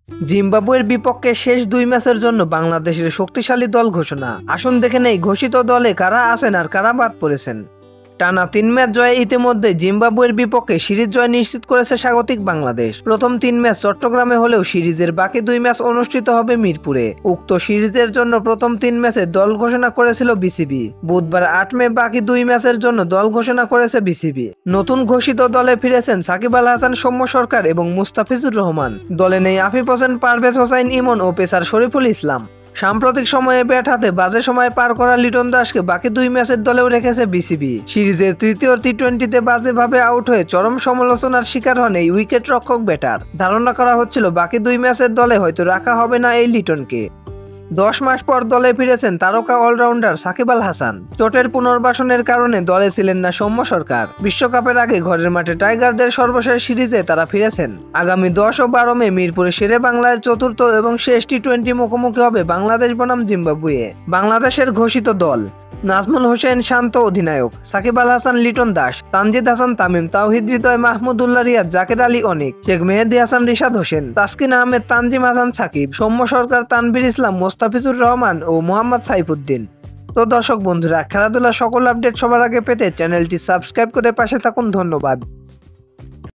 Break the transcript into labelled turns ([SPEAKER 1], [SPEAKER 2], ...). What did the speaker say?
[SPEAKER 1] জিম্বাবুয়ের বিপক্ষে শেষ 2 ম্যাচের জন্য বাংলাদেশের শক্তিশালী দল ঘোষণা। আসুন দেখে নেই ঘোষিত দলে কারা আছেন আর কারা বাদ পড়েছেন। টানা 3 ম্যাচ জয়ে ইতিমধ্যে জিম্বাবুয়ের বিপক্ষে সিরিজ জয় নিশ্চিত করেছে স্বাগতিক বাংলাদেশ। প্রথম 3 ম্যাচ চট্টগ্রামে হলেও সিরিজের বাকি 2 ম্যাচ অনুষ্ঠিত হবে মিরপুরে। উক্ত সিরিজের জন্য প্রথম 3 ম্যাচে দল ঘোষণা করেছিল বিসিবি। বুধবার 8 মে বাকি 2 ম্যাচের জন্য দল ঘোষণা করেছে বিসিবি। নতুন ঘোষিত দলে ফিরেছেন সাকিব আল হাসান, সৌম্য সরকার এবং মুস্তাফিজুর রহমান। দলে নেই আফিফ হোসেন, পারভেজ হোসাইন ইমন ও পেসার শরীফুল ইসলাম। সাম্প্রতিক সময়ে ব্যাট হাতে বাজে সময় পার করা লিটন দাসকে বাকি 2 ম্যাচের দলেও রেখেছে বিসিবি। সিরিজের তৃতীয় টি-20তে বাজেভাবে আউট হয়ে চরম সমালোচনার শিকার হন এই উইকেট রক্ষক ব্যাটার। ধারণা করা হচ্ছিল বাকি 2 ম্যাচের দলে হয়তো রাখা হবে না এই লিটনকে। 10 মাস পর দলে ফিরেছেন তারকা অলরাউন্ডার সাকিব আল হাসান। চোটের পুনর্বাসনের কারণে দলে ছিলেন না সৌম্য সরকার। বিশ্বকাপের আগে ঘরের মাঠে টাইগারদের সর্বশেষ সিরিজে তারা ফিরেছেন। আগামী 10 ও 12 মে মিরপুরে শেরে বাংলার চতুর্থ এবং শেষ টি-20 মুখোমুখি হবে বাংলাদেশ বনাম জিম্বাবুয়ে। বাংলাদেশের ঘোষিত দল: নাজমুল হোসেন শান্ত অধিনায়ক, সাকিব আল হাসান, লিটন দাস, তানজিদ হাসান তামিম, তাওহিদ হৃদয়, মাহমুদুল্লাহ রিয়াদ, জাকের আলী অনিক, শেখ মেহেদী হাসান, রিশাদ হোসেন, তাসকিন আহমেদ, তানজিম হাসান সাকিব, সৌম্য সরকার, তানভীর ইসলাম, মোস্তাফিজুর রহমান ও মোহাম্মদ সাইফুদ্দিন। তো দর্শক বন্ধুরা, খেলাধুলার সকল আপডেট সবার আগে পেতে চ্যানেলটি সাবস্ক্রাইব করে পাশে থাকুন। ধন্যবাদ।